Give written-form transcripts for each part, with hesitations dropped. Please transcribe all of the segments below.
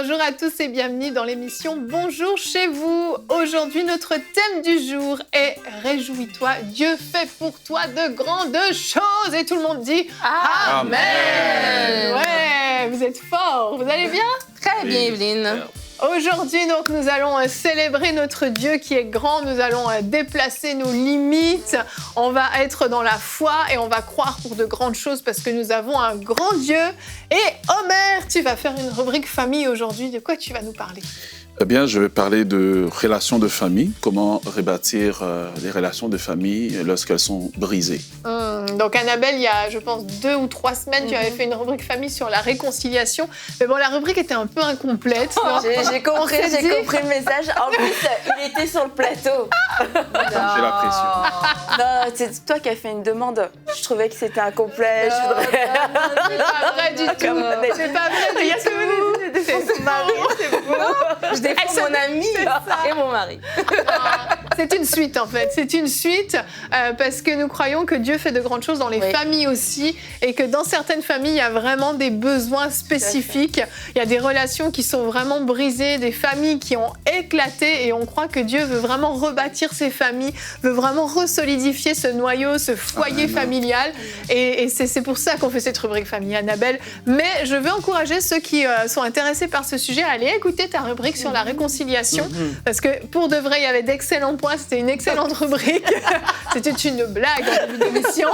Bonjour à tous et bienvenue dans l'émission Bonjour chez vous. Aujourd'hui, notre thème du jour est Réjouis-toi, Dieu fait pour toi de grandes choses. Et tout le monde dit Amen. Ouais, vous êtes forts, vous allez bien? Très bien, Evelyne. Aujourd'hui, donc, nous allons célébrer notre Dieu qui est grand. Nous allons déplacer nos limites. On va être dans la foi et on va croire pour de grandes choses parce que nous avons un grand Dieu. Et Omer, tu vas faire une rubrique famille aujourd'hui. De quoi tu vas nous parler ? Eh bien, je vais parler de relations de famille, comment rebâtir les relations de famille lorsqu'elles sont brisées. Donc Annabelle, il y a, je pense, 2 ou 3 semaines, tu avais fait une rubrique famille sur la réconciliation. Mais bon, la rubrique était un peu incomplète. J'ai compris le message. En plus, il était sur le plateau. J'ai la pression. Non, c'est toi qui as fait une demande. Je trouvais que c'était incomplet. C'est pas vrai du tout. C'est pas vrai du tout. C'est son mari, c'est beau. Je défends mon ami et mon mari. C'est une suite en fait, c'est une suite parce que nous croyons que Dieu fait de grandes choses dans les familles aussi et que dans certaines familles, il y a vraiment des besoins spécifiques. Il y a des relations qui sont vraiment brisées, des familles qui ont éclaté et on croit que Dieu veut vraiment rebâtir ces familles, veut vraiment resolidifier ce noyau, ce foyer familial et c'est pour ça qu'on fait cette rubrique famille, Annabelle. Mais je veux encourager ceux qui sont intéressés par ce sujet à aller écouter ta rubrique sur la réconciliation parce que pour de vrai, il y avait d'excellents points, c'était une excellente rubrique. C'était une blague en début d'émission,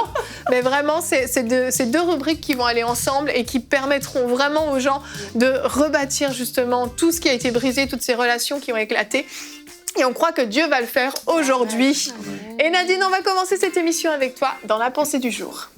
mais vraiment, c'est deux rubriques qui vont aller ensemble et qui permettront vraiment aux gens de rebâtir justement tout ce qui a été brisé, toutes ces relations qui ont éclaté. Et on croit que Dieu va le faire aujourd'hui. Et Nadine, on va commencer cette émission avec toi dans la pensée du jour.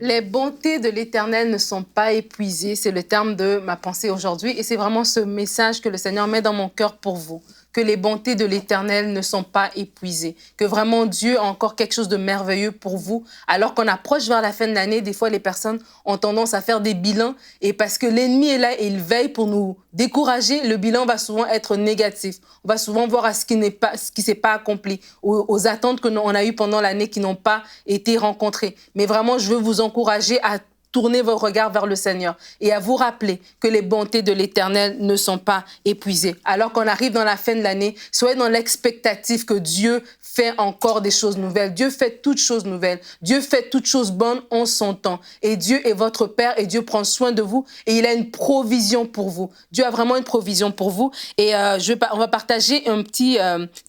Les bontés de l'Éternel ne sont pas épuisées. C'est le terme de ma pensée aujourd'hui. Et c'est vraiment ce message que le Seigneur met dans mon cœur pour vous. Que les bontés de l'Éternel ne sont pas épuisées. Que vraiment Dieu a encore quelque chose de merveilleux pour vous. Alors qu'on approche vers la fin de l'année, des fois les personnes ont tendance à faire des bilans. Et parce que l'ennemi est là et il veille pour nous décourager, le bilan va souvent être négatif. On va souvent voir à ce qui s'est pas accompli, aux attentes qu'on a eues pendant l'année qui n'ont pas été rencontrées. Mais vraiment, je veux vous encourager à tournez vos regards vers le Seigneur et à vous rappeler que les bontés de l'Éternel ne sont pas épuisées. Alors qu'on arrive dans la fin de l'année, soyez dans l'expectative que Dieu fait encore des choses nouvelles. Dieu fait toutes choses nouvelles. Dieu fait toutes choses bonnes en son temps. Et Dieu est votre Père et Dieu prend soin de vous et il a une provision pour vous. Dieu a vraiment une provision pour vous. Et on va partager un petit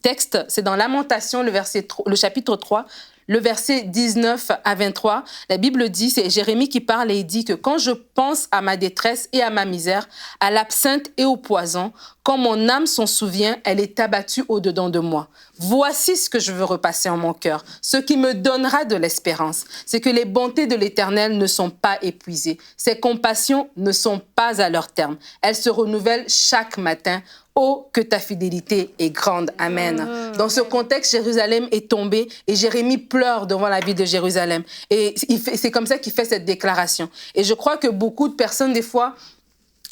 texte. C'est dans Lamentation, le chapitre 3. Le verset 19 à 23, la Bible dit, c'est Jérémie qui parle et il dit que quand je pense à ma détresse et à ma misère, à l'absinthe et au poison, quand mon âme s'en souvient, elle est abattue au-dedans de moi. Voici ce que je veux repasser en mon cœur, ce qui me donnera de l'espérance. C'est que les bontés de l'Éternel ne sont pas épuisées. Ses compassions ne sont pas à leur terme. Elles se renouvellent chaque matin. Oh, que ta fidélité est grande. Amen. Dans ce contexte, Jérusalem est tombée et Jérémie pleure devant la ville de Jérusalem. Et c'est comme ça qu'il fait cette déclaration. Et je crois que beaucoup de personnes, des fois,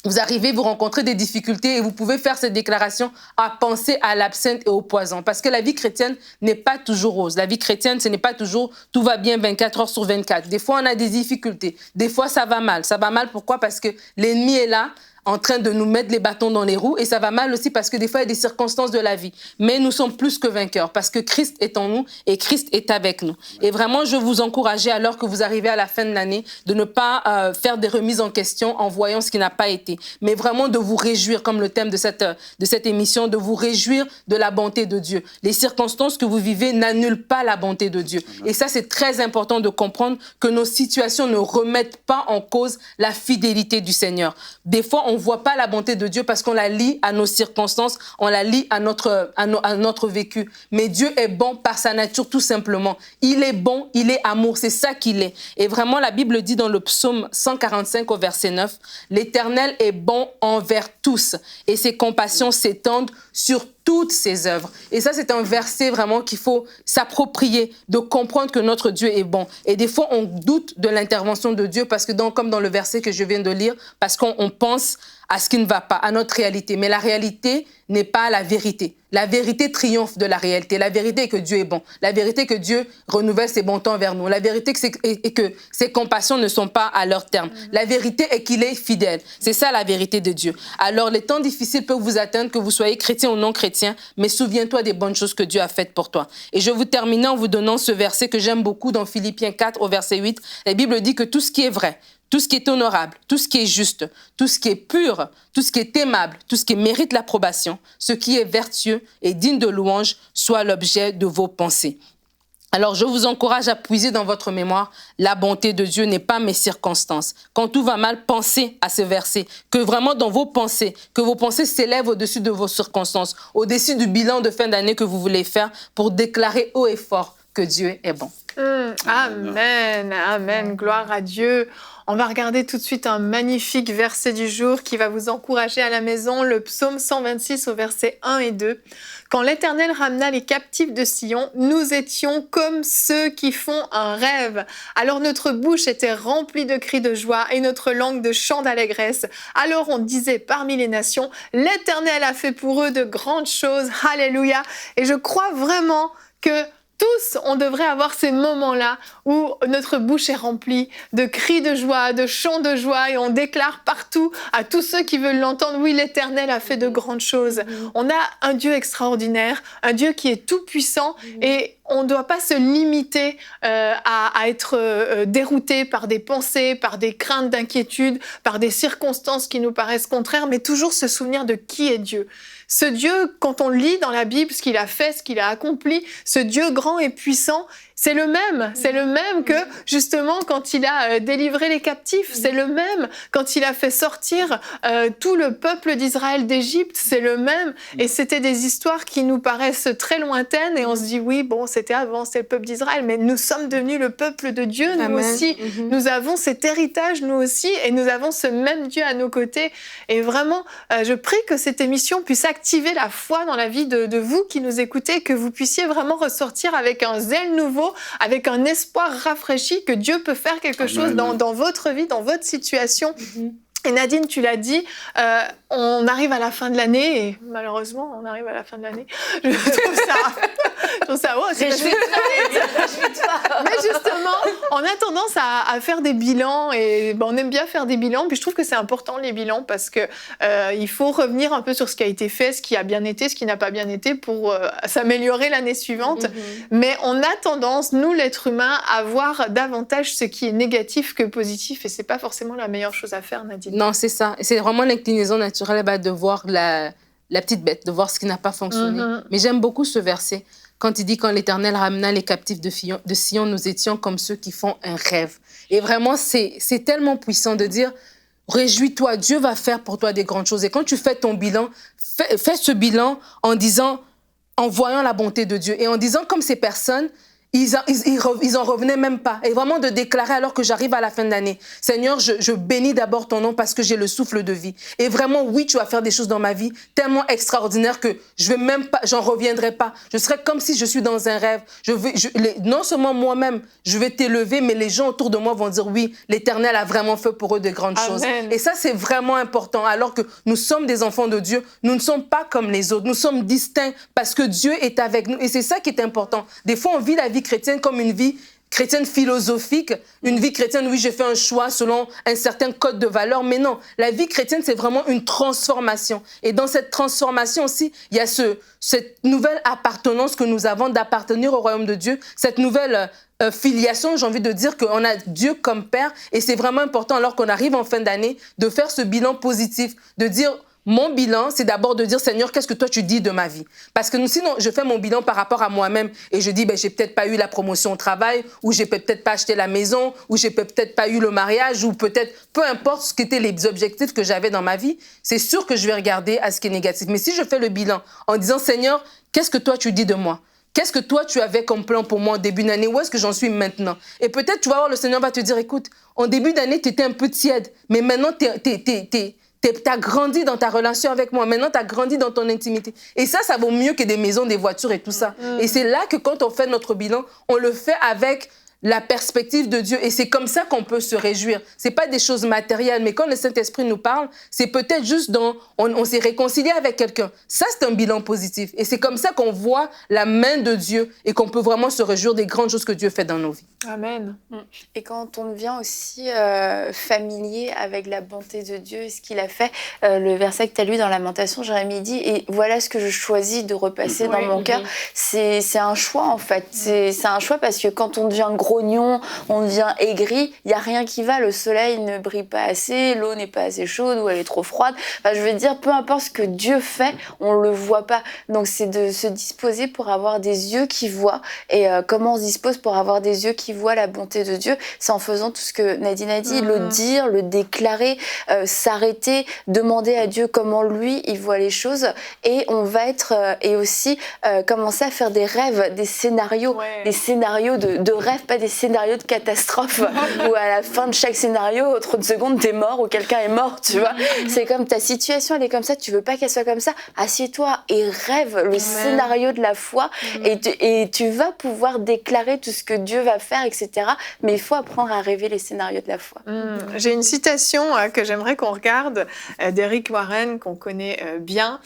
vous arrivez, vous rencontrez des difficultés et vous pouvez faire cette déclaration à penser à l'absinthe et au poison. Parce que la vie chrétienne n'est pas toujours rose. La vie chrétienne, ce n'est pas toujours tout va bien 24 heures sur 24. Des fois, on a des difficultés. Des fois, ça va mal. Ça va mal pourquoi? Parce que l'ennemi est là, en train de nous mettre les bâtons dans les roues. Et ça va mal aussi parce que des fois, il y a des circonstances de la vie. Mais nous sommes plus que vainqueurs parce que Christ est en nous et Christ est avec nous. Et vraiment, je veux vous encourager, alors que vous arrivez à la fin de l'année, de ne pas faire des remises en question en voyant ce qui n'a pas été. Mais vraiment de vous réjouir, comme le thème de cette émission, de vous réjouir de la bonté de Dieu. Les circonstances que vous vivez n'annulent pas la bonté de Dieu. Et ça, c'est très important de comprendre que nos situations ne remettent pas en cause la fidélité du Seigneur. Des fois, on ne voit pas la bonté de Dieu parce qu'on la lie à nos circonstances, on la lie à notre vécu. Mais Dieu est bon par sa nature, tout simplement. Il est bon, il est amour, c'est ça qu'il est. Et vraiment, la Bible dit dans le psaume 145 au verset 9, « L'Éternel est bon envers tous et ses compassions s'étendent sur toutes ses œuvres. » Et ça, c'est un verset vraiment qu'il faut s'approprier, de comprendre que notre Dieu est bon. Et des fois, on doute de l'intervention de Dieu parce que, comme dans le verset que je viens de lire, parce qu'on pense à ce qui ne va pas, à notre réalité. Mais la réalité n'est pas la vérité. La vérité triomphe de la réalité. La vérité est que Dieu est bon. La vérité est que Dieu renouvelle ses bons temps envers nous. La vérité est que ses compassions ne sont pas à leur terme. La vérité est qu'il est fidèle. C'est ça la vérité de Dieu. Alors les temps difficiles peuvent vous atteindre, que vous soyez chrétien ou non chrétien, mais souviens-toi des bonnes choses que Dieu a faites pour toi. Et je vous termine en vous donnant ce verset que j'aime beaucoup dans Philippiens 4 au verset 8. La Bible dit que tout ce qui est vrai, tout ce qui est honorable, tout ce qui est juste, tout ce qui est pur, tout ce qui est aimable, tout ce qui mérite l'approbation, ce qui est vertueux et digne de louange, soit l'objet de vos pensées. Alors, je vous encourage à puiser dans votre mémoire, la bonté de Dieu n'est pas mes circonstances. Quand tout va mal, pensez à ce verset, que vraiment dans vos pensées, que vos pensées s'élèvent au-dessus de vos circonstances, au-dessus du bilan de fin d'année que vous voulez faire pour déclarer haut et fort que Dieu est bon. Amen, amen, gloire à Dieu. On va regarder tout de suite un magnifique verset du jour qui va vous encourager à la maison, le psaume 126 au verset 1 et 2. Quand l'Éternel ramena les captifs de Sion, nous étions comme ceux qui font un rêve. Alors notre bouche était remplie de cris de joie et notre langue de chants d'allégresse. Alors on disait parmi les nations, l'Éternel a fait pour eux de grandes choses. Alléluia. Et je crois vraiment que tous, on devrait avoir ces moments-là où notre bouche est remplie de cris de joie, de chants de joie et on déclare partout à tous ceux qui veulent l'entendre, oui, l'Éternel a fait de grandes choses. On a un Dieu extraordinaire, un Dieu qui est tout puissant et on ne doit pas se limiter à être dérouté par des pensées, par des craintes d'inquiétude, par des circonstances qui nous paraissent contraires, mais toujours se souvenir de qui est Dieu. Ce Dieu, quand on lit dans la Bible ce qu'il a fait, ce qu'il a accompli, ce Dieu grand et puissant, c'est le même que justement quand il a délivré les captifs, c'est le même quand il a fait sortir tout le peuple d'Israël d'Égypte, c'est le même. Et c'était des histoires qui nous paraissent très lointaines et on se dit oui, bon, c'était avant, c'est le peuple d'Israël, mais nous sommes devenus le peuple de Dieu, nous aussi. Nous avons cet héritage, nous aussi, et nous avons ce même Dieu à nos côtés. Et vraiment, je prie que cette émission puisse activer la foi dans la vie de vous qui nous écoutez, que vous puissiez vraiment ressortir avec un zèle nouveau, avec un espoir rafraîchi que Dieu peut faire quelque chose dans votre vie, dans votre situation. Et Nadine, tu l'as dit, on arrive à la fin de l'année et malheureusement, on arrive à la fin de l'année. Je trouve ça, oh, c'est réjouis-toi. Mais justement, on a tendance à faire des bilans et on aime bien faire des bilans. Puis je trouve que c'est important les bilans parce que il faut revenir un peu sur ce qui a été fait, ce qui a bien été, ce qui n'a pas bien été pour s'améliorer l'année suivante. Mais on a tendance, nous l'être humain, à voir davantage ce qui est négatif que positif et c'est pas forcément la meilleure chose à faire, Nadine. Non, c'est ça. C'est vraiment l'inclinaison naturelle de voir la petite bête, de voir ce qui n'a pas fonctionné. Mais j'aime beaucoup ce verset, quand il dit « Quand l'Éternel ramena les captifs de Sion, nous étions comme ceux qui font un rêve. » Et vraiment, c'est tellement puissant de dire « Réjouis-toi, Dieu va faire pour toi des grandes choses. » Et quand tu fais ton bilan, fais ce bilan en disant, en voyant la bonté de Dieu et en disant comme ces personnes, ils en revenaient même pas. Et vraiment de déclarer alors que j'arrive à la fin de l'année, Seigneur, je bénis d'abord ton nom parce que j'ai le souffle de vie. Et vraiment, oui, tu vas faire des choses dans ma vie tellement extraordinaires que je vais même pas, j'en reviendrai pas. Je serai comme si je suis dans un rêve. Non seulement moi-même, je vais t'élever, mais les gens autour de moi vont dire oui, l'Éternel a vraiment fait pour eux de grandes choses. Et ça, c'est vraiment important. Alors que nous sommes des enfants de Dieu, nous ne sommes pas comme les autres. Nous sommes distincts parce que Dieu est avec nous. Et c'est ça qui est important. Des fois, on vit la vie chrétienne comme une vie chrétienne philosophique, une vie chrétienne, oui, j'ai fait un choix selon un certain code de valeurs, mais non, la vie chrétienne, c'est vraiment une transformation. Et dans cette transformation aussi, il y a cette nouvelle appartenance que nous avons d'appartenir au royaume de Dieu, cette nouvelle filiation, j'ai envie de dire qu'on a Dieu comme Père, et c'est vraiment important, alors qu'on arrive en fin d'année, de faire ce bilan positif, de dire... Mon bilan, c'est d'abord de dire, Seigneur, qu'est-ce que toi tu dis de ma vie? Parce que sinon, je fais mon bilan par rapport à moi-même et je dis, j'ai peut-être pas eu la promotion au travail, ou j'ai peut-être pas acheté la maison, ou j'ai peut-être pas eu le mariage, ou peut-être, peu importe ce qu'étaient les objectifs que j'avais dans ma vie, c'est sûr que je vais regarder à ce qui est négatif. Mais si je fais le bilan en disant, Seigneur, qu'est-ce que toi tu dis de moi? Qu'est-ce que toi tu avais comme plan pour moi en début d'année? Où est-ce que j'en suis maintenant? Et peut-être, tu vas voir, le Seigneur va te dire, écoute, en début d'année, tu étais un peu tiède, mais maintenant, t'as grandi dans ta relation avec moi. Maintenant, t'as grandi dans ton intimité. Et ça vaut mieux que des maisons, des voitures et tout ça. Et c'est là que quand on fait notre bilan, on le fait avec la perspective de Dieu. Et c'est comme ça qu'on peut se réjouir. C'est pas des choses matérielles, mais quand le Saint-Esprit nous parle, c'est peut-être juste on s'est réconcilié avec quelqu'un. Ça, c'est un bilan positif. Et c'est comme ça qu'on voit la main de Dieu et qu'on peut vraiment se réjouir des grandes choses que Dieu fait dans nos vies. Amen. Et quand on devient aussi familier avec la bonté de Dieu, ce qu'il a fait, le verset que tu as lu dans Lamentation, Jérémie dit, et voilà ce que je choisis de repasser dans mon cœur. C'est un choix en fait. C'est un choix parce que quand on devient grognon, on devient aigri, il n'y a rien qui va. Le soleil ne brille pas assez, l'eau n'est pas assez chaude ou elle est trop froide. Enfin, je veux dire, peu importe ce que Dieu fait, on ne le voit pas. Donc c'est de se disposer pour avoir des yeux qui voient. Et comment on se dispose pour avoir des yeux qui voient la bonté de Dieu? C'est en faisant tout ce que Nadine a dit, le dire, le déclarer, s'arrêter, demander à Dieu comment lui, il voit les choses. Et on va être, et aussi commencer à faire des rêves, des scénarios de rêves, pas des scénarios de catastrophe où à la fin de chaque scénario, au 30 secondes, t'es mort ou quelqu'un est mort, tu vois. C'est comme ta situation, elle est comme ça, tu veux pas qu'elle soit comme ça, assieds-toi et rêve le scénario de la foi et tu vas pouvoir déclarer tout ce que Dieu va faire, etc. Mais il faut apprendre à rêver les scénarios de la foi. J'ai une citation que j'aimerais qu'on regarde d'Eric Warren, qu'on connaît bien,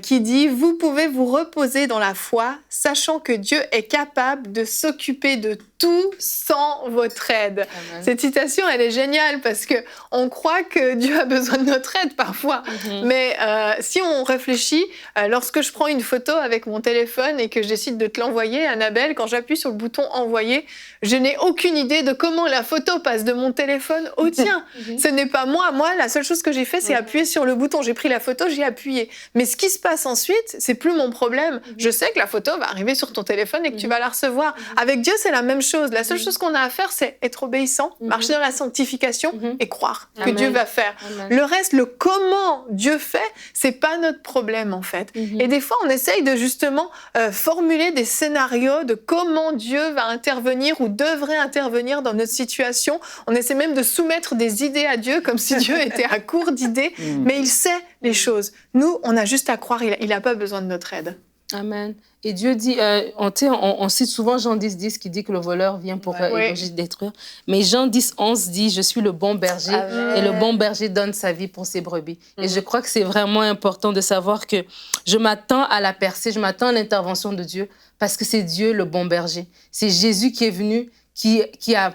qui dit « Vous pouvez vous reposer dans la foi, sachant que Dieu est capable de s'occuper de tout sans votre aide. » Cette citation, elle est géniale parce qu'on croit que Dieu a besoin de notre aide parfois. Mais si on réfléchit, lorsque je prends une photo avec mon téléphone et que je décide de te l'envoyer, Annabelle, quand j'appuie sur le bouton « Envoyer », je n'ai aucune idée de comment la photo passe de mon téléphone au tien. Ce n'est pas moi. Moi, la seule chose que j'ai fait, c'est appuyer sur le bouton. J'ai pris la photo, j'ai appuyé. Mais ce qui se passe ensuite, c'est plus mon problème. Je sais que la photo va arriver sur ton téléphone et que tu vas la recevoir. Avec Dieu, c'est la même chose. La seule chose qu'on a à faire, c'est être obéissant, marcher dans la sanctification et croire que Dieu va faire. Le reste, le comment Dieu fait, c'est pas notre problème, en fait. Et des fois, on essaye de justement formuler des scénarios de comment Dieu va intervenir ou devrait intervenir dans notre situation. On essaie même de soumettre des idées à Dieu comme si Dieu était à court d'idées, mais il sait les choses. Nous, on a juste à croire, il n'a pas besoin de notre aide. Amen. Et Dieu dit, on cite souvent Jean 10, qui dit que le voleur vient pour égorger, détruire. Mais Jean 10:11 dit, je suis le bon berger et le bon berger donne sa vie pour ses brebis. Et je crois que c'est vraiment important de savoir que je m'attends à la percée, je m'attends à l'intervention de Dieu parce que c'est Dieu le bon berger. C'est Jésus qui est venu, qui a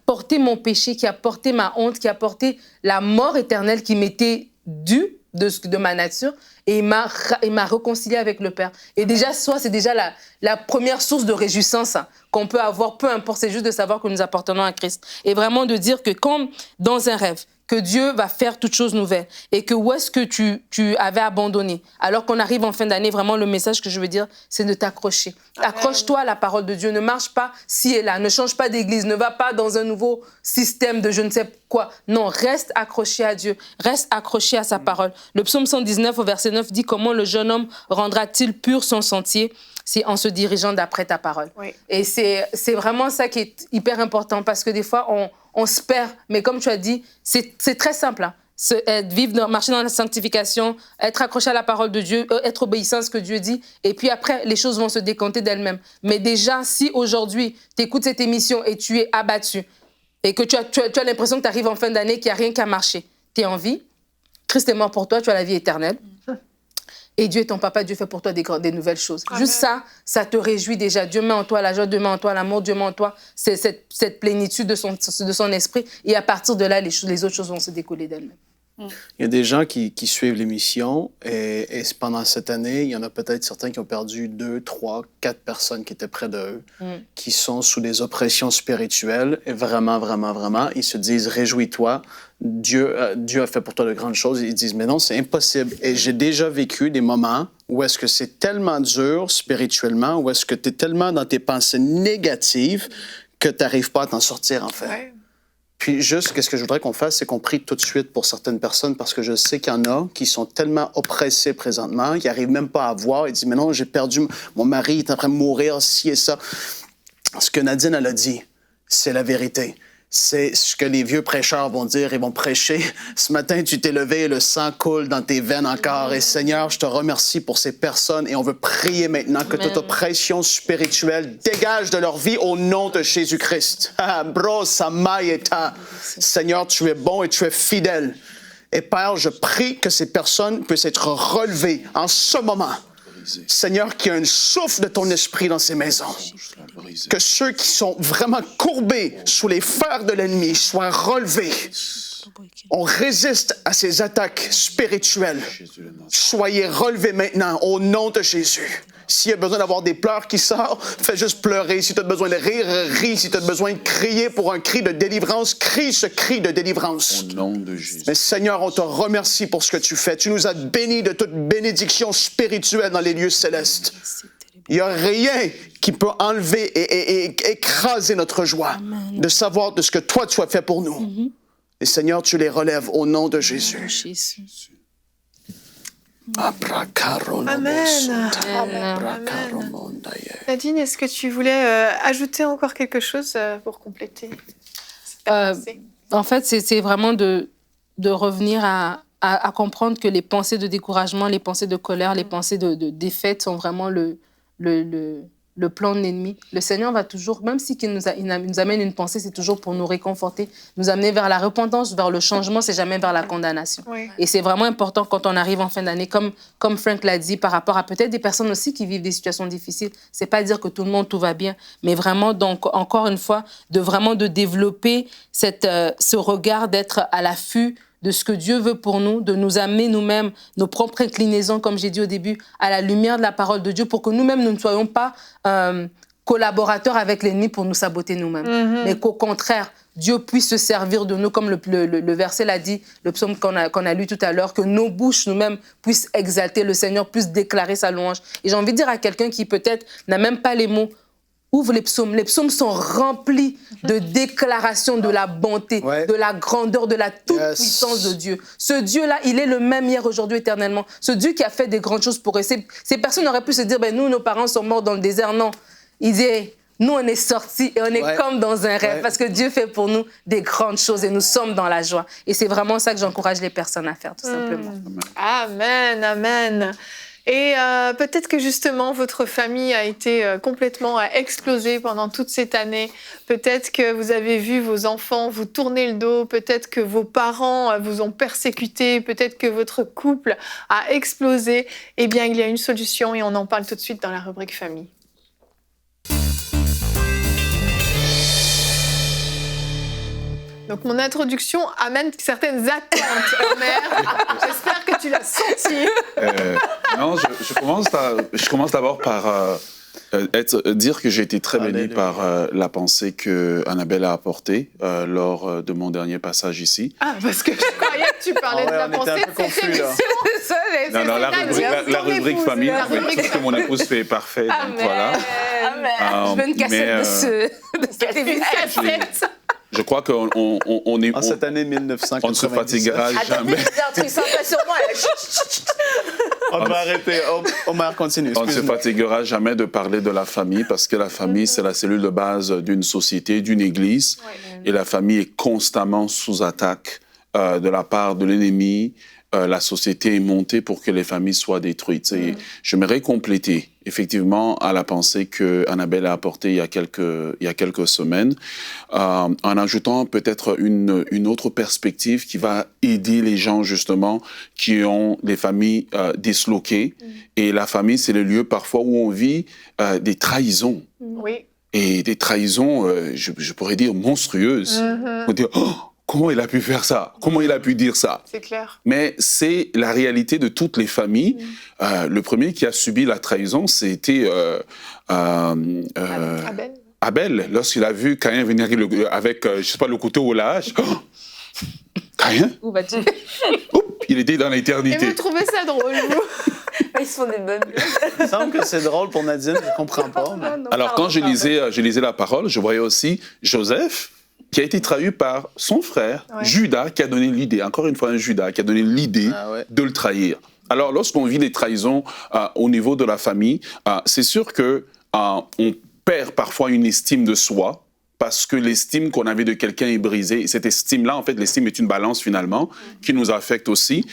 porté mon péché, qui a porté ma honte, qui a porté la mort éternelle qui m'était due de ma nature, et il m'a réconcilié avec le Père. Et déjà, c'est déjà la première source de réjouissance qu'on peut avoir, peu importe, c'est juste de savoir que nous appartenons à Christ. Et vraiment de dire que comme dans un rêve, que Dieu va faire toutes choses nouvelles et que où est-ce que tu avais abandonné. Alors qu'on arrive en fin d'année, vraiment le message que je veux dire, c'est de t'accrocher. Accroche-toi à la parole de Dieu. Ne marche pas ci et là. Ne change pas d'église. Ne va pas dans un nouveau système de je ne sais quoi. Non, reste accroché à Dieu. Reste accroché à sa parole. Le psaume 119 au verset 9 dit « Comment le jeune homme rendra-t-il pur son sentier ? C'est en se dirigeant d'après ta parole. » Et c'est vraiment ça qui est hyper important parce que des fois, on se perd. Mais comme tu as dit, c'est très simple. Marcher dans la sanctification, être accroché à la parole de Dieu, être obéissant à ce que Dieu dit. Et puis après, les choses vont se décanter d'elles-mêmes. Mais déjà, si aujourd'hui, tu écoutes cette émission et tu es abattu et que tu as l'impression que tu arrives en fin d'année, qu'il n'y a rien qui a marché, tu es en vie, Christ est mort pour toi, tu as la vie éternelle. Et Dieu est ton papa, Dieu fait pour toi des nouvelles choses. Amen. Juste ça te réjouit déjà. Dieu met en toi la joie, Dieu met en toi l'amour, Dieu met en toi cette plénitude de son esprit. Et à partir de là, les autres choses vont se découler d'elles-mêmes. Il y a des gens qui suivent l'émission et pendant cette année, il y en a peut-être certains qui ont perdu 2, 3, 4 personnes qui étaient près d'eux, qui sont sous des oppressions spirituelles et vraiment, vraiment, vraiment, ils se disent « Réjouis-toi, Dieu a fait pour toi de grandes choses. » Ils disent « Mais non, c'est impossible. » Et j'ai déjà vécu des moments où est-ce que c'est tellement dur spirituellement, où est-ce que tu es tellement dans tes pensées négatives que tu n'arrives pas à t'en sortir, en fait. Ouais. Puis juste, qu'est-ce que je voudrais qu'on fasse, c'est qu'on prie tout de suite pour certaines personnes parce que je sais qu'il y en a qui sont tellement oppressés présentement, qui n'arrivent même pas à voir. Ils disent, mais non, j'ai perdu, mon mari est en train de mourir, ci et ça. Ce que Nadine, elle a dit, c'est la vérité. C'est ce que les vieux prêcheurs vont dire, ils vont prêcher. Ce matin, tu t'es levé et le sang coule dans tes veines encore. Et Seigneur, je te remercie pour ces personnes et on veut prier maintenant que toute oppression spirituelle dégage de leur vie au nom de Jésus-Christ. Seigneur, tu es bon et tu es fidèle. Et Père, je prie que ces personnes puissent être relevées en ce moment. Seigneur, qu'il y ait un souffle de ton esprit dans ces maisons. Que ceux qui sont vraiment courbés sous les fers de l'ennemi soient relevés. On résiste à ces attaques spirituelles. Soyez relevés maintenant au nom de Jésus. S'il y a besoin d'avoir des pleurs qui sortent, fais juste pleurer. Si tu as besoin de rire, ris. Si tu as besoin de crier pour un cri de délivrance, crie ce cri de délivrance. Au nom de Jésus. Mais Seigneur, on te remercie pour ce que tu fais. Tu nous as bénis de toute bénédiction spirituelle dans les lieux célestes. Il n'y a rien qui peut enlever et écraser notre joie de savoir de ce que toi, tu as fait pour nous. Et Seigneur, tu les relèves au nom de Jésus. Amen. Nadine, est-ce que tu voulais ajouter encore quelque chose pour compléter En fait, c'est vraiment de revenir à comprendre que les pensées de découragement, les pensées de colère, les pensées de défaite sont vraiment le plan de l'ennemi. Le Seigneur va toujours, même si il nous amène une pensée, c'est toujours pour nous réconforter, nous amener vers la repentance, vers le changement, c'est jamais vers la condamnation. Oui. Et c'est vraiment important quand on arrive en fin d'année, comme Frank l'a dit, par rapport à peut-être des personnes aussi qui vivent des situations difficiles. C'est pas dire que tout le monde, tout va bien, mais vraiment, donc, encore une fois, de développer ce regard, d'être à l'affût de ce que Dieu veut pour nous, de nous amener nous-mêmes, nos propres inclinaisons, comme j'ai dit au début, à la lumière de la parole de Dieu, pour que nous-mêmes, nous ne soyons pas collaborateurs avec l'ennemi pour nous saboter nous-mêmes. Mais qu'au contraire, Dieu puisse se servir de nous, comme le verset l'a dit, le psaume qu'on a lu tout à l'heure, que nos bouches nous-mêmes puissent exalter le Seigneur, puissent déclarer sa louange. Et j'ai envie de dire à quelqu'un qui peut-être n'a même pas les mots, ouvre les psaumes. Les psaumes sont remplis de déclarations de la bonté, de la grandeur, de la toute-puissance de Dieu. Ce Dieu-là, il est le même hier, aujourd'hui, éternellement. Ce Dieu qui a fait des grandes choses pour eux. Ces personnes auraient pu se dire, nous, nos parents sont morts dans le désert. Non. Il dit, nous, on est sortis et on est comme dans un rêve parce que Dieu fait pour nous des grandes choses et nous sommes dans la joie. Et c'est vraiment ça que j'encourage les personnes à faire, tout simplement. Amen, amen. Et peut-être que justement, votre famille a été complètement explosée pendant toute cette année. Peut-être que vous avez vu vos enfants vous tourner le dos. Peut-être que vos parents vous ont persécuté. Peut-être que votre couple a explosé. Eh bien, il y a une solution et on en parle tout de suite dans la rubrique famille. Donc, mon introduction amène certaines attentes, Omer. J'espère que tu l'as senti. Non, je commence d'abord par dire que j'ai été très béni par la pensée que Annabelle a apportée lors de mon dernier passage ici. Ah, parce que je croyais que tu parlais de la pensée de cette émission. Non, la rubrique famille. Tout ce que mon épouse fait est parfait. Amen. Donc voilà. Amen. Je veux une cassette de cette émission. Je crois qu'on est... En cette année 1997. On ne se fatiguera jamais. On va arrêter. Omar, continue. On ne se fatiguera jamais de parler de la famille parce que la famille, c'est la cellule de base d'une société, d'une église. Et la famille est constamment sous attaque de la part de l'ennemi. La société est montée pour que les familles soient détruites. Et j'aimerais compléter, effectivement, à la pensée que Annabelle a apportée il y a quelques semaines, en ajoutant peut-être une autre perspective qui va aider les gens, justement, qui ont des familles disloquées. Et la famille, c'est le lieu parfois où on vit des trahisons. Oui. Et des trahisons, je pourrais dire, monstrueuses. On dit, comment il a pu faire ça? Comment il a pu dire ça? C'est clair. Mais c'est la réalité de toutes les familles. Le premier qui a subi la trahison, c'était Abel. Lorsqu'il a vu Caïn venir avec, je sais pas, le couteau au lâche. Caïn? Où vas-tu? Il était dans l'éternité. Et vous trouvez ça drôle, vous? Ils se font des bonnes blagues. Il me semble que c'est drôle pour Nadine, je ne comprends pas. Mais... Alors, quand je lisais la parole, je voyais aussi Joseph, qui a été trahi par son frère, Judas, qui a donné l'idée, encore une fois un Judas, qui a donné l'idée de le trahir. Alors, lorsqu'on vit des trahisons au niveau de la famille, c'est sûr qu'on perd parfois une estime de soi, parce que l'estime qu'on avait de quelqu'un est brisée. Et cette estime-là, en fait, l'estime est une balance finalement qui nous affecte aussi.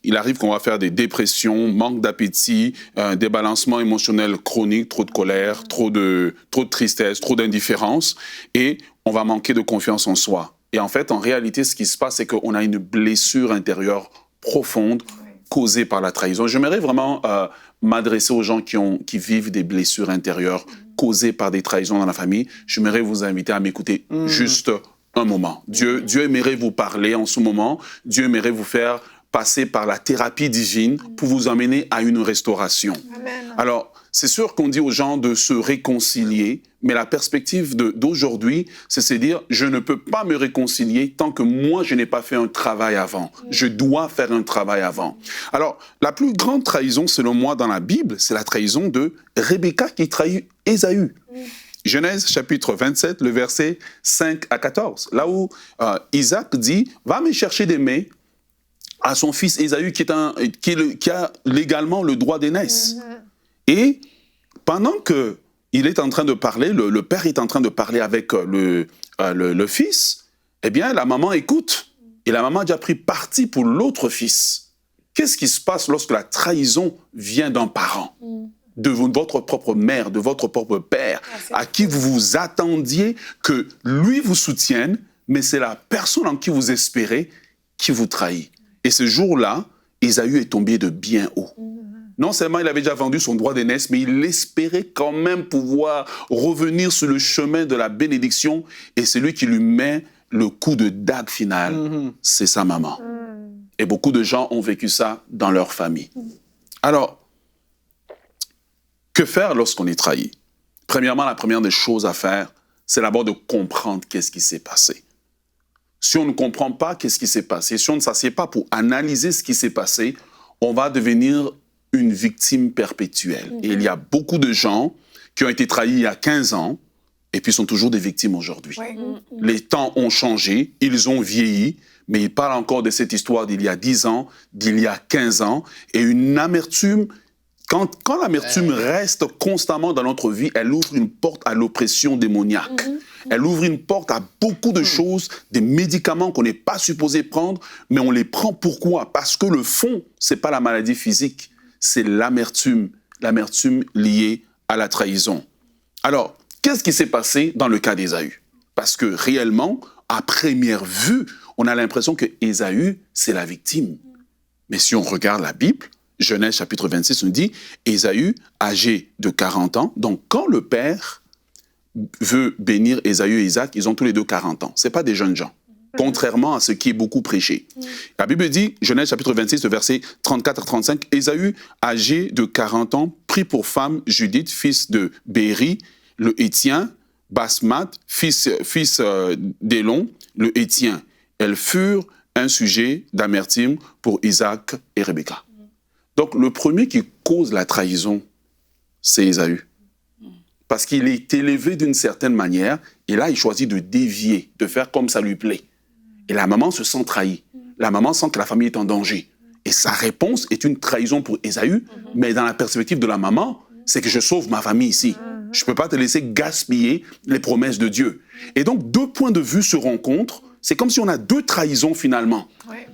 Il arrive qu'on va faire des dépressions, manque d'appétit, débalancement émotionnel chronique, trop de colère, trop de tristesse, trop d'indifférence, et on va manquer de confiance en soi. Et en fait, en réalité, ce qui se passe, c'est qu'on a une blessure intérieure profonde causée par la trahison. J'aimerais vraiment m'adresser aux gens qui vivent des blessures intérieures causées par des trahisons dans la famille. J'aimerais vous inviter à m'écouter juste un moment. Dieu aimerait vous parler en ce moment. Dieu aimerait vous faire passer par la thérapie divine pour vous amener à une restauration. Amen. Alors, c'est sûr qu'on dit aux gens de se réconcilier, mais la perspective d'aujourd'hui, c'est se dire, je ne peux pas me réconcilier tant que moi, je n'ai pas fait un travail avant. Je dois faire un travail avant. Alors, la plus grande trahison, selon moi, dans la Bible, c'est la trahison de Rebecca qui trahit Ésaü. Genèse chapitre 27, le verset 5 à 14, là où Isaac dit, va me chercher des mets à son fils Ésaü qui a légalement le droit d'aînesse. Et pendant qu'il est en train de parler, le père est en train de parler avec le fils, eh bien la maman écoute. Et la maman a déjà pris parti pour l'autre fils. Qu'est-ce qui se passe lorsque la trahison vient d'un parent, de votre propre mère, de votre propre père, à qui vous vous attendiez que lui vous soutienne, mais c'est la personne en qui vous espérez qui vous trahit. Et ce jour-là, Ésaü est tombé de bien haut. Non seulement il avait déjà vendu son droit d'aînesse, mais il espérait quand même pouvoir revenir sur le chemin de la bénédiction. Et celui qui lui met le coup de dague final, c'est sa maman. Et beaucoup de gens ont vécu ça dans leur famille. Alors, que faire lorsqu'on est trahi? Premièrement, la première des choses à faire, c'est d'abord de comprendre qu'est-ce qui s'est passé. Si on ne comprend pas qu'est-ce qui s'est passé, si on ne s'assied pas pour analyser ce qui s'est passé, on va devenir une victime perpétuelle. Et il y a beaucoup de gens qui ont été trahis il y a 15 ans et puis sont toujours des victimes aujourd'hui. Les temps ont changé, ils ont vieilli, mais ils parlent encore de cette histoire d'il y a 10 ans, d'il y a 15 ans, et une amertume. Quand l'amertume reste constamment dans notre vie, elle ouvre une porte à l'oppression démoniaque. Elle ouvre une porte à beaucoup de choses, des médicaments qu'on n'est pas supposé prendre, mais on les prend pourquoi? Parce que le fond, ce n'est pas la maladie physique, c'est l'amertume liée à la trahison. Alors, qu'est-ce qui s'est passé dans le cas d'Ésaü? Parce que réellement, à première vue, on a l'impression que Ésaü, c'est la victime. Mais si on regarde la Bible, Genèse chapitre 26 nous dit, Ésaü, âgé de 40 ans, donc quand le père veut bénir Ésaü et Isaac, ils ont tous les deux 40 ans. Ce n'est pas des jeunes gens, contrairement à ce qui est beaucoup prêché. La Bible dit, Genèse chapitre 26, versets 34 à 35, Ésaü, âgé de 40 ans, prit pour femme Judith, fils de Béri, le Hétien, Basmat, fils d'Élon, le Hétien. Elles furent un sujet d'amertume pour Isaac et Rebecca. Donc, le premier qui cause la trahison, c'est Ésaü. Parce qu'il est élevé d'une certaine manière, et là, il choisit de dévier, de faire comme ça lui plaît. Et la maman se sent trahie. La maman sent que la famille est en danger. Et sa réponse est une trahison pour Ésaü, mais dans la perspective de la maman, c'est que je sauve ma famille ici. Je ne peux pas te laisser gaspiller les promesses de Dieu. Et donc, deux points de vue se rencontrent. C'est comme si on a deux trahisons finalement.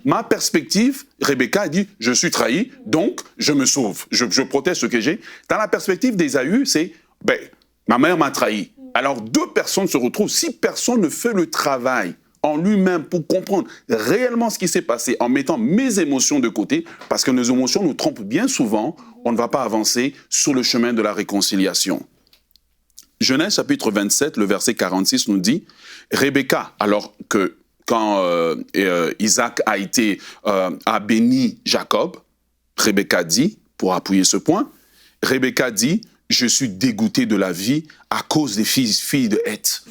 Ma perspective, Rebecca a dit, je suis trahi, donc je me sauve, je protège ce que j'ai. Dans la perspective d'Ésaü, c'est, ma mère m'a trahi. Alors deux personnes se retrouvent, si personne ne fait le travail en lui-même pour comprendre réellement ce qui s'est passé, en mettant mes émotions de côté, parce que nos émotions nous trompent bien souvent, on ne va pas avancer sur le chemin de la réconciliation. Genèse chapitre 27, le verset 46 nous dit, Rebecca, alors que quand Isaac a béni Jacob, Rebecca dit, pour appuyer ce point, Rebecca dit, je suis dégoûtée de la vie à cause des filles de Heth.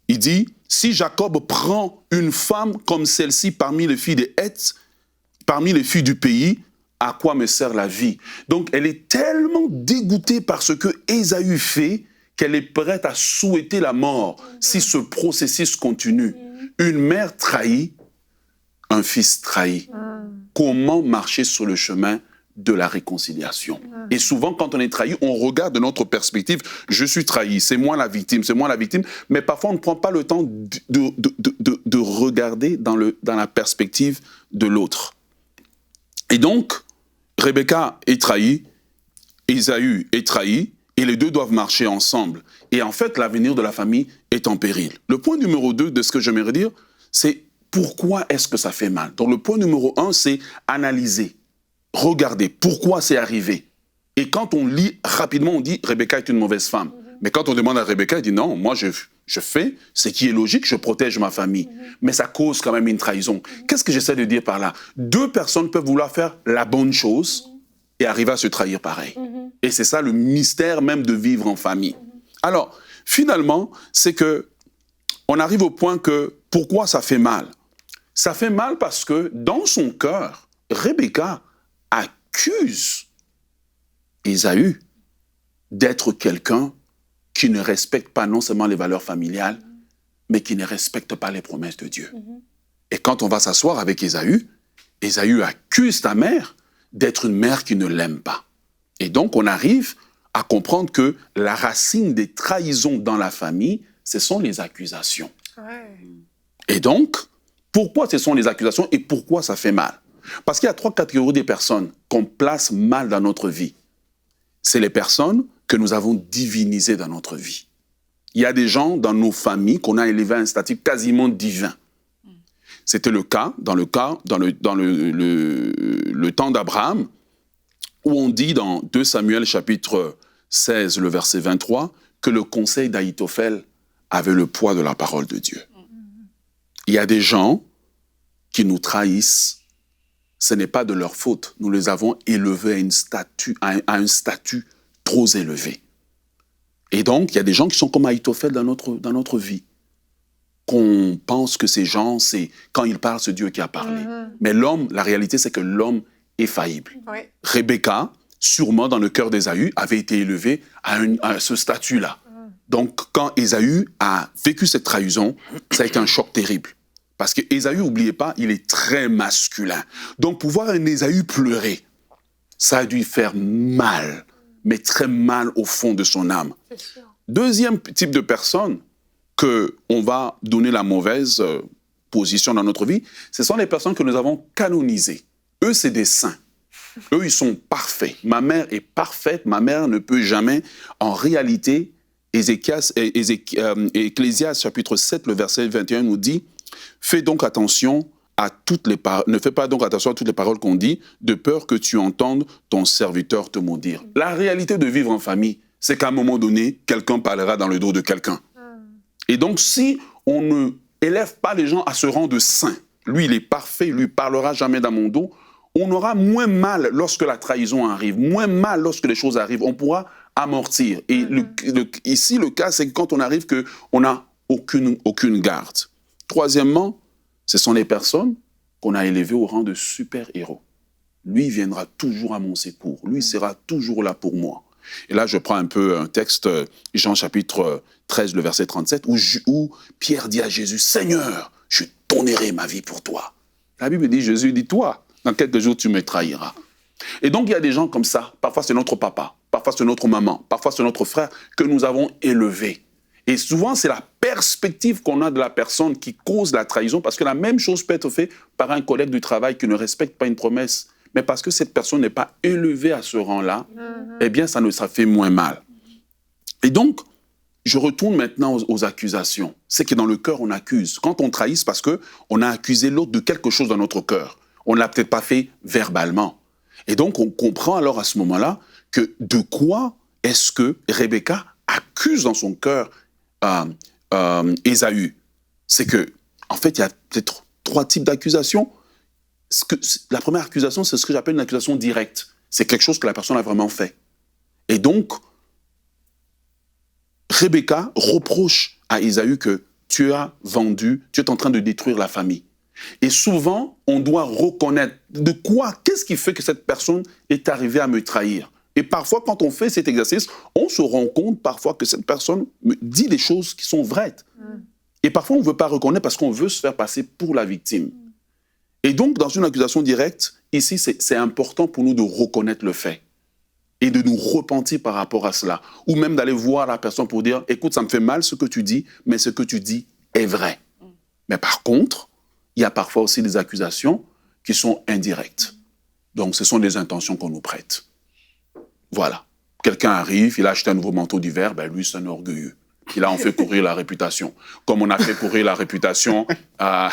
Il dit, si Jacob prend une femme comme celle-ci parmi les filles de Heth, parmi les filles du pays, à quoi me sert la vie? Donc, elle est tellement dégoûtée par ce que Ésaü fait qu'elle est prête à souhaiter la mort si ce processus continue. Une mère trahie, un fils trahi. Comment marcher sur le chemin de la réconciliation. Et souvent, quand on est trahi, on regarde de notre perspective, je suis trahi, c'est moi la victime, mais parfois on ne prend pas le temps de regarder dans la perspective de l'autre. Et donc, Rebecca est trahie, Ésaü est trahi, et les deux doivent marcher ensemble. Et en fait, l'avenir de la famille est en péril. Le point numéro 2 de ce que j'aimerais dire, c'est pourquoi est-ce que ça fait mal. Donc le point numéro 1, c'est analyser, regarder pourquoi c'est arrivé. Et quand on lit rapidement, on dit Rebecca est une mauvaise femme. Mais quand on demande à Rebecca, elle dit non, moi je fais ce qui est logique, je protège ma famille. Mais ça cause quand même une trahison. Qu'est-ce que j'essaie de dire par là? Deux personnes peuvent vouloir faire la bonne chose et arriver à se trahir pareil. Et c'est ça le mystère même de vivre en famille. Alors, finalement, c'est que on arrive au point que pourquoi ça fait mal? Ça fait mal parce que dans son cœur, Rebecca accuse Ésaü d'être quelqu'un qui ne respecte pas non seulement les valeurs familiales, mais qui ne respecte pas les promesses de Dieu. Et quand on va s'asseoir avec Ésaü, Ésaü accuse ta mère d'être une mère qui ne l'aime pas. Et donc, on arrive à comprendre que la racine des trahisons dans la famille, ce sont les accusations. Ouais. Et donc, pourquoi ce sont les accusations et pourquoi ça fait mal? Parce qu'il y a 3 catégories de personnes qu'on place mal dans notre vie. C'est les personnes que nous avons divinisées dans notre vie. Il y a des gens dans nos familles qu'on a élevés à un statut quasiment divin. C'était le cas dans le temps d'Abraham, où on dit dans 2 Samuel chapitre 16, le verset 23, que le conseil d'Ahitophel avait le poids de la parole de Dieu. Il y a des gens qui nous trahissent, ce n'est pas de leur faute. Nous les avons élevés à un statut trop élevé. Et donc, il y a des gens qui sont comme Ahitophel dans notre vie. Qu'on pense que ces gens, c'est quand ils parlent, c'est Dieu qui a parlé. Mais l'homme, la réalité, c'est que l'homme est faillible. Oui. Rebecca, sûrement dans le cœur d'Ésaü, avait été élevée à ce statut-là. Donc, quand Ésaü a vécu cette trahison, ça a été un choc terrible. Parce que Ésaü, n'oubliez pas, il est très masculin. Donc, pour voir un Ésaü pleurer, ça a dû faire mal, mais très mal au fond de son âme. Deuxième type de personne qu'on va donner la mauvaise position dans notre vie, ce sont les personnes que nous avons canonisées. Eux, c'est des saints. Eux, ils sont parfaits. Ma mère est parfaite, ma mère ne peut jamais. En réalité, Ecclésiaste chapitre 7, le verset 21 nous dit « Fais donc attention à toutes les paroles, ne fais pas donc attention à toutes les paroles qu'on dit, de peur que tu entendes ton serviteur te maudire. » La réalité de vivre en famille, c'est qu'à un moment donné, quelqu'un parlera dans le dos de quelqu'un. Et donc, si on ne élève pas les gens à ce rang de saint, lui, il est parfait, il lui parlera jamais dans mon dos, on aura moins mal lorsque la trahison arrive, moins mal lorsque les choses arrivent. On pourra amortir. Et ici, le cas, c'est que quand on arrive qu'on n'a aucune garde. Troisièmement, ce sont les personnes qu'on a élevées au rang de super-héros. Lui viendra toujours à mon secours. Lui sera toujours là pour moi. Et là, je prends un peu un texte, Jean chapitre 13, le verset 37, où Pierre dit à Jésus, « Seigneur, je donnerai ma vie pour toi. » La Bible dit, Jésus dit, « Toi, dans quelques jours, tu me trahiras. » Et donc, il y a des gens comme ça. Parfois, c'est notre papa, parfois, c'est notre maman, parfois, c'est notre frère que nous avons élevé. Et souvent, c'est la perspective qu'on a de la personne qui cause la trahison, parce que la même chose peut être faite par un collègue du travail qui ne respecte pas une promesse. Mais parce que cette personne n'est pas élevée à ce rang-là, eh bien, ça fait moins mal. Et donc, je retourne maintenant aux accusations. C'est que dans le cœur, on accuse. Quand on trahit, c'est parce qu'on a accusé l'autre de quelque chose dans notre cœur. On ne l'a peut-être pas fait verbalement. Et donc, on comprend alors à ce moment-là que de quoi est-ce que Rebecca accuse dans son cœur Ésaü? C'est que, en fait, il y a peut-être 3 types d'accusations. La première accusation, c'est ce que j'appelle une accusation directe. C'est quelque chose que la personne a vraiment fait. Et donc, Rebecca reproche à Ésaü que tu es en train de détruire la famille. Et souvent, on doit reconnaître de quoi, qu'est-ce qui fait que cette personne est arrivée à me trahir. Et parfois, quand on fait cet exercice, on se rend compte parfois que cette personne me dit des choses qui sont vraies. Et parfois, on ne veut pas reconnaître parce qu'on veut se faire passer pour la victime. Et donc, dans une accusation directe, ici, c'est important pour nous de reconnaître le fait et de nous repentir par rapport à cela. Ou même d'aller voir la personne pour dire, écoute, ça me fait mal ce que tu dis, mais ce que tu dis est vrai. Mais par contre, il y a parfois aussi des accusations qui sont indirectes. Donc, ce sont des intentions qu'on nous prête. Voilà. Quelqu'un arrive, il a acheté un nouveau manteau d'hiver, ben lui, c'est un orgueilleux. Et là, on fait courir la réputation. Comme on a fait courir la réputation à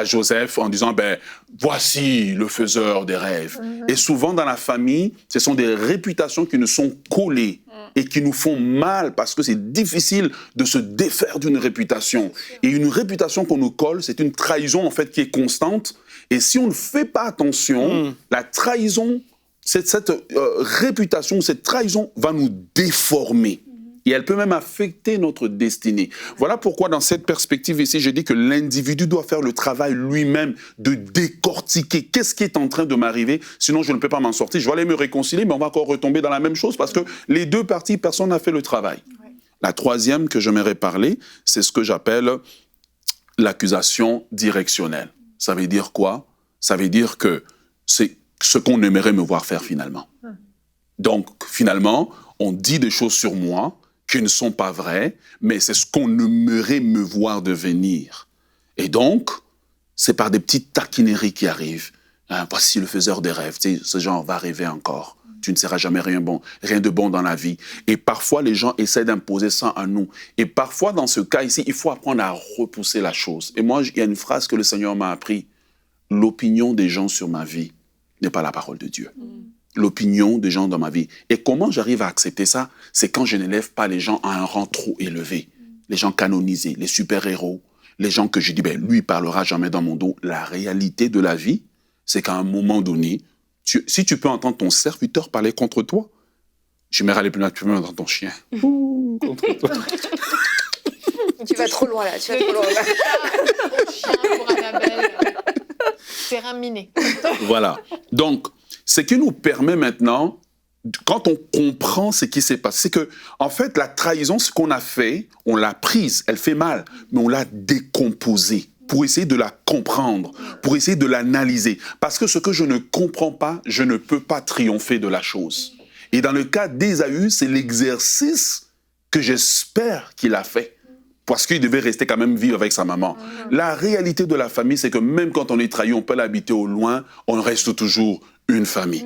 Joseph en disant, ben, voici le faiseur des rêves. Et souvent, dans la famille, ce sont des réputations qui nous sont collées et qui nous font mal parce que c'est difficile de se défaire d'une réputation. Et une réputation qu'on nous colle, c'est une trahison, en fait, qui est constante. Et si on ne fait pas attention, la trahison, cette réputation, cette trahison va nous déformer. Et elle peut même affecter notre destinée. Voilà pourquoi, dans cette perspective ici, je dis que l'individu doit faire le travail lui-même de décortiquer qu'est-ce qui est en train de m'arriver, sinon je ne peux pas m'en sortir. Je vais aller me réconcilier, mais on va encore retomber dans la même chose parce que les deux parties, personne n'a fait le travail. Ouais. La troisième que j'aimerais parler, c'est ce que j'appelle l'accusation directionnelle. Ça veut dire quoi? Ça veut dire que c'est ce qu'on aimerait me voir faire finalement. Donc, finalement, on dit des choses sur moi qui ne sont pas vraies, mais c'est ce qu'on aimerait me voir devenir. Et donc, c'est par des petites taquineries qui arrivent. Hein, voici le faiseur des rêves. Tu sais, ce genre va rêver encore. Tu ne seras jamais rien de bon dans la vie. Et parfois, les gens essaient d'imposer ça à nous. Et parfois, dans ce cas ici, il faut apprendre à repousser la chose. Et moi, il y a une phrase que le Seigneur m'a appris. L'opinion des gens sur ma vie n'est pas la parole de Dieu. L'opinion des gens dans ma vie. Et comment j'arrive à accepter ça? C'est quand je n'élève pas les gens à un rang trop élevé. Les gens canonisés, les super-héros, les gens que je dis, ben, lui, il parlera jamais dans mon dos. La réalité de la vie, c'est qu'à un moment donné, si tu peux entendre ton serviteur parler contre toi, je vais aller plus loin, tu peux entendre ton chien. Contre toi. Tu vas trop loin, là. Tu vas trop loin. Chien pour Annabelle. Terrain miné. Voilà. Donc, ce qui nous permet maintenant, quand on comprend ce qui s'est passé, c'est que, en fait, la trahison, ce qu'on a fait, on l'a prise, elle fait mal, mais on l'a décomposée pour essayer de la comprendre, pour essayer de l'analyser. Parce que ce que je ne comprends pas, je ne peux pas triompher de la chose. Et dans le cas d'Ésaü, c'est l'exercice que j'espère qu'il a fait. Parce qu'il devait rester quand même vivre avec sa maman. La réalité de la famille, c'est que même quand on est trahi, on peut l'habiter au loin, on reste toujours une famille.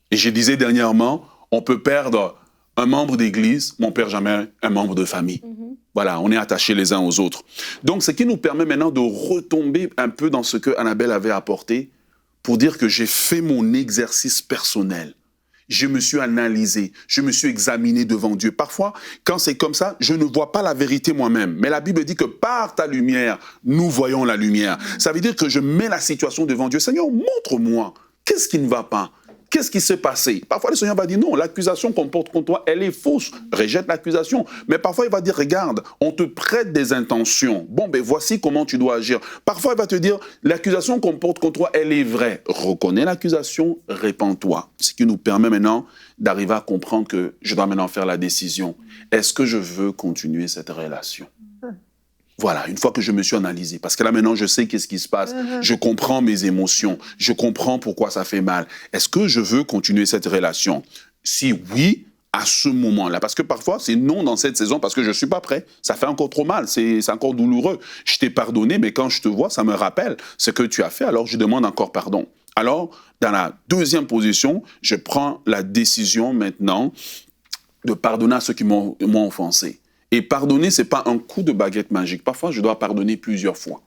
Et je disais dernièrement, on peut perdre un membre d'église, mais on ne perd jamais un membre de famille. Voilà, on est attachés les uns aux autres. Donc, ce qui nous permet maintenant de retomber un peu dans ce que Annabelle avait apporté pour dire que j'ai fait mon exercice personnel. Je me suis analysé, je me suis examiné devant Dieu. Parfois, quand c'est comme ça, je ne vois pas la vérité moi-même. Mais la Bible dit que par ta lumière, nous voyons la lumière. Ça veut dire que je mets la situation devant Dieu. Seigneur, montre-moi, qu'est-ce qui ne va pas? Qu'est-ce qui s'est passé? Parfois, le Seigneur va dire non, l'accusation qu'on porte contre toi, elle est fausse. Rejette l'accusation. Mais parfois, il va dire, regarde, on te prête des intentions. Bon, ben voici comment tu dois agir. Parfois, il va te dire, l'accusation qu'on porte contre toi, elle est vraie. Reconnais l'accusation, répands-toi. Ce qui nous permet maintenant d'arriver à comprendre que je dois maintenant faire la décision. Est-ce que je veux continuer cette relation? Voilà, une fois que je me suis analysé, parce que là maintenant je sais qu'est-ce qui se passe, je comprends mes émotions, je comprends pourquoi ça fait mal. Est-ce que je veux continuer cette relation? Si oui, à ce moment-là, parce que parfois c'est non dans cette saison parce que je ne suis pas prêt, ça fait encore trop mal, c'est encore douloureux. Je t'ai pardonné, mais quand je te vois, ça me rappelle ce que tu as fait, alors je demande encore pardon. Alors, dans la deuxième position, je prends la décision maintenant de pardonner à ceux qui m'ont offensé. Et pardonner, ce n'est pas un coup de baguette magique. Parfois, je dois pardonner plusieurs fois.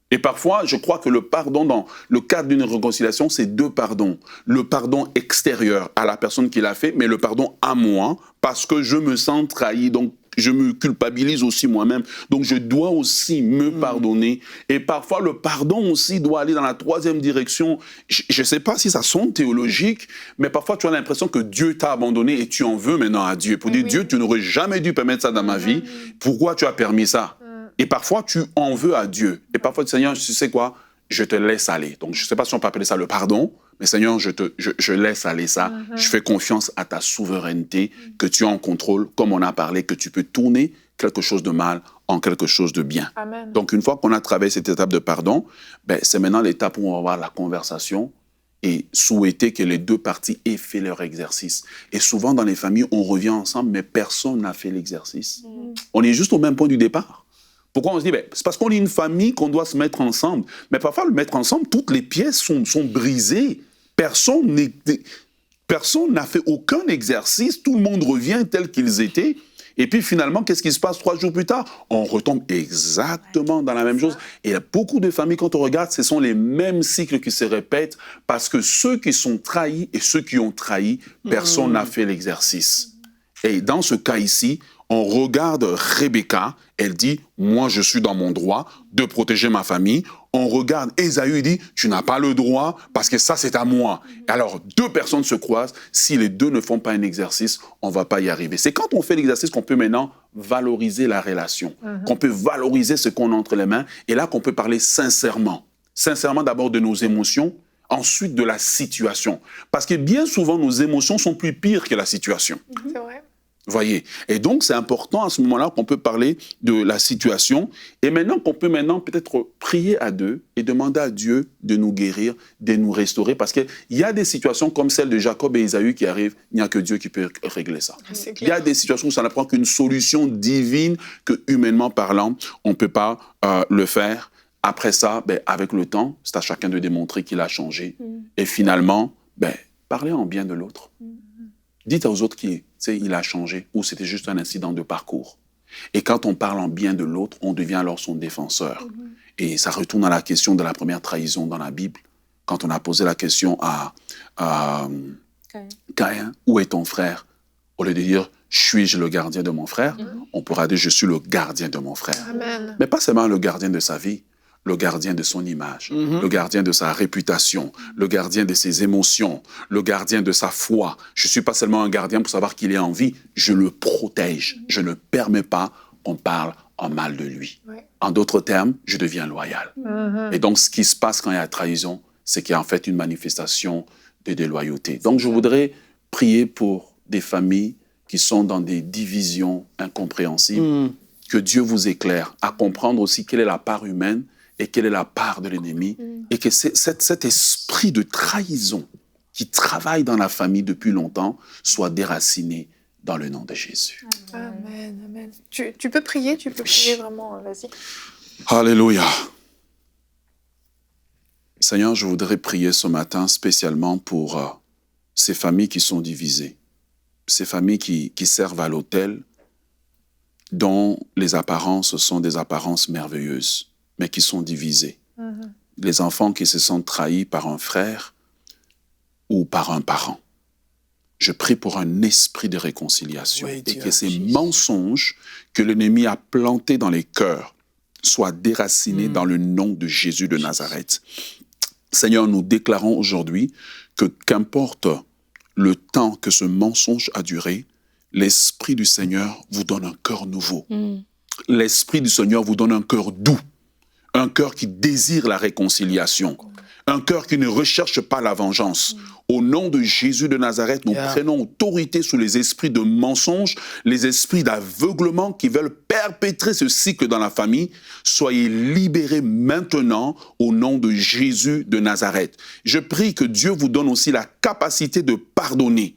Et parfois, je crois que le pardon, dans le cadre d'une réconciliation, c'est deux pardons. Le pardon extérieur à la personne qui l'a fait, mais le pardon à moi, parce que je me sens trahi, donc je me culpabilise aussi moi-même. Donc, je dois aussi me pardonner. Et parfois, le pardon aussi doit aller dans la troisième direction. Je ne sais pas si ça sonne théologique, mais parfois, tu as l'impression que Dieu t'a abandonné et tu en veux maintenant à Dieu. Pour dire, Dieu, tu n'aurais jamais dû permettre ça dans ma vie. Pourquoi tu as permis ça? Et parfois, tu en veux à Dieu. Et parfois, Seigneur, tu sais quoi? Je te laisse aller. Donc, je ne sais pas si on peut appeler ça le pardon, mais Seigneur, je laisse aller ça. Je fais confiance à ta souveraineté, que tu es en contrôle, comme on a parlé, que tu peux tourner quelque chose de mal en quelque chose de bien. Amen. Donc, une fois qu'on a traversé cette étape de pardon, c'est maintenant l'étape où on va avoir la conversation et souhaiter que les deux parties aient fait leur exercice. Et souvent, dans les familles, on revient ensemble, mais personne n'a fait l'exercice. On est juste au même point du départ. Pourquoi on se dit, c'est parce qu'on est une famille qu'on doit se mettre ensemble. Mais parfois, le mettre ensemble, toutes les pièces sont brisées. Personne n'a fait aucun exercice. Tout le monde revient tel qu'ils étaient. Et puis finalement, qu'est-ce qui se passe 3 jours plus tard? On retombe exactement dans la même chose. Et il y a beaucoup de familles, quand on regarde, ce sont les mêmes cycles qui se répètent parce que ceux qui sont trahis et ceux qui ont trahi, personne n'a fait l'exercice. Et dans ce cas ici, on regarde Rebecca, elle dit, moi je suis dans mon droit de protéger ma famille. On regarde Ésaü, il dit, tu n'as pas le droit parce que ça c'est à moi. Alors 2 personnes se croisent, si les 2 ne font pas un exercice, on ne va pas y arriver. C'est quand on fait l'exercice qu'on peut maintenant valoriser la relation, qu'on peut valoriser ce qu'on a entre les mains, et là qu'on peut parler sincèrement. Sincèrement d'abord de nos émotions, ensuite de la situation. Parce que bien souvent nos émotions sont plus pires que la situation. C'est vrai. Voyez. Et donc, c'est important à ce moment-là qu'on peut parler de la situation et maintenant qu'on peut peut-être prier à 2 et demander à Dieu de nous guérir, de nous restaurer parce qu'il y a des situations comme celle de Jacob et Ésaü qui arrivent, il n'y a que Dieu qui peut régler ça. Il y a des situations où ça n'apprend qu'une solution divine que, humainement parlant, on ne peut pas le faire. Après ça, avec le temps, c'est à chacun de démontrer qu'il a changé. Et finalement, parler en bien de l'autre. Dites aux autres qu'il a changé ou c'était juste un incident de parcours. Et quand on parle en bien de l'autre, on devient alors son défenseur. Et ça retourne à la question de la première trahison dans la Bible. Quand on a posé la question à Caïn, où est ton frère? Au lieu de dire, suis-je le gardien de mon frère? On pourra dire, je suis le gardien de mon frère. Amen. Mais pas seulement le gardien de sa vie, le gardien de son image, le gardien de sa réputation, le gardien de ses émotions, le gardien de sa foi. Je ne suis pas seulement un gardien pour savoir qu'il est en vie, je le protège. Je ne permets pas qu'on parle en mal de lui. En d'autres termes, je deviens loyal. Et donc, ce qui se passe quand il y a trahison, c'est qu'il y a en fait une manifestation de déloyauté. Donc, je voudrais prier pour des familles qui sont dans des divisions incompréhensibles, que Dieu vous éclaire à comprendre aussi quelle est la part humaine et quelle est la part de l'ennemi, et que cet esprit de trahison qui travaille dans la famille depuis longtemps soit déraciné dans le nom de Jésus. Amen, amen. Tu peux prier vraiment, vas-y. Alléluia. Seigneur, je voudrais prier ce matin spécialement pour ces familles qui sont divisées, ces familles qui servent à l'autel, dont les apparences sont des apparences merveilleuses, mais qui sont divisés. Les enfants qui se sentent trahis par un frère ou par un parent. Je prie pour un esprit de réconciliation et que ces mensonges que l'ennemi a plantés dans les cœurs soient déracinés dans le nom de Jésus de Nazareth. Seigneur, nous déclarons aujourd'hui que qu'importe le temps que ce mensonge a duré, l'Esprit du Seigneur vous donne un cœur nouveau. L'Esprit du Seigneur vous donne un cœur doux. Un cœur qui désire la réconciliation, un cœur qui ne recherche pas la vengeance. Au nom de Jésus de Nazareth, nous prenons autorité sur les esprits de mensonges, les esprits d'aveuglement qui veulent perpétrer ce cycle dans la famille. Soyez libérés maintenant au nom de Jésus de Nazareth. Je prie que Dieu vous donne aussi la capacité de pardonner.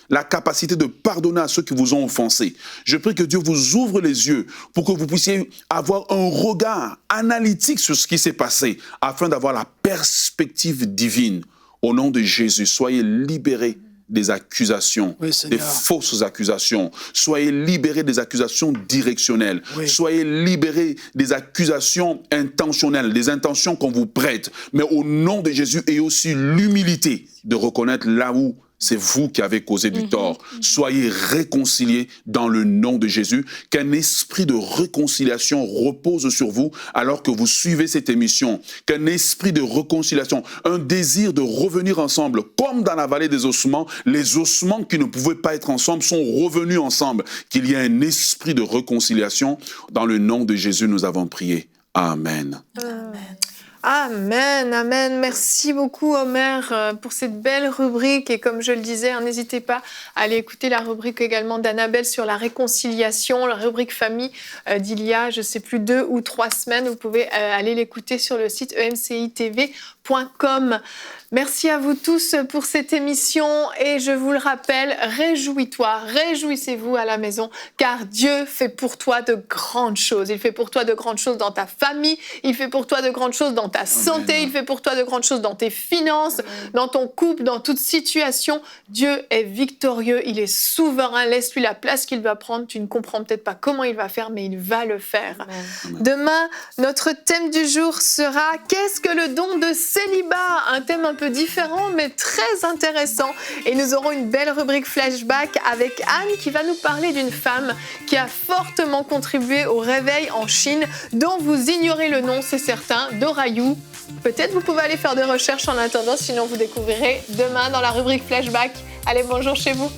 La capacité de pardonner à ceux qui vous ont offensé. Je prie que Dieu vous ouvre les yeux pour que vous puissiez avoir un regard analytique sur ce qui s'est passé afin d'avoir la perspective divine. Au nom de Jésus, soyez libérés des accusations, des fausses accusations. Soyez libérés des accusations directionnelles. Soyez libérés des accusations intentionnelles, des intentions qu'on vous prête. Mais au nom de Jésus, ayez aussi l'humilité de reconnaître là où c'est vous qui avez causé du tort. Soyez réconciliés dans le nom de Jésus. Qu'un esprit de réconciliation repose sur vous alors que vous suivez cette émission. Qu'un esprit de réconciliation, un désir de revenir ensemble, comme dans la vallée des ossements, les ossements qui ne pouvaient pas être ensemble sont revenus ensemble. Qu'il y ait un esprit de réconciliation. Dans le nom de Jésus, nous avons prié. Amen. Amen. Amen, amen. Merci beaucoup, Omer, pour cette belle rubrique. Et comme je le disais, n'hésitez pas à aller écouter la rubrique également d'Annabelle sur la réconciliation, la rubrique famille d'il y a, je ne sais plus, 2 ou 3 semaines. Vous pouvez aller l'écouter sur le site emcitv.com. Merci à vous tous pour cette émission et je vous le rappelle, réjouis-toi, réjouissez-vous à la maison car Dieu fait pour toi de grandes choses. Il fait pour toi de grandes choses dans ta famille, il fait pour toi de grandes choses dans ta santé, il fait pour toi de grandes choses dans tes finances, dans ton couple, dans toute situation. Dieu est victorieux, il est souverain, laisse-lui la place qu'il va prendre. Tu ne comprends peut-être pas comment il va faire, mais il va le faire. Demain, notre thème du jour sera « Qu'est-ce que le don de célibat ?» Un thème un peu différent, mais très intéressant. Et nous aurons une belle rubrique flashback avec Anne qui va nous parler d'une femme qui a fortement contribué au réveil en Chine, dont vous ignorez le nom, c'est certain, Dora Yu. Peut-être vous pouvez aller faire des recherches en attendant, sinon vous découvrirez demain dans la rubrique flashback. Allez, bonjour chez vous.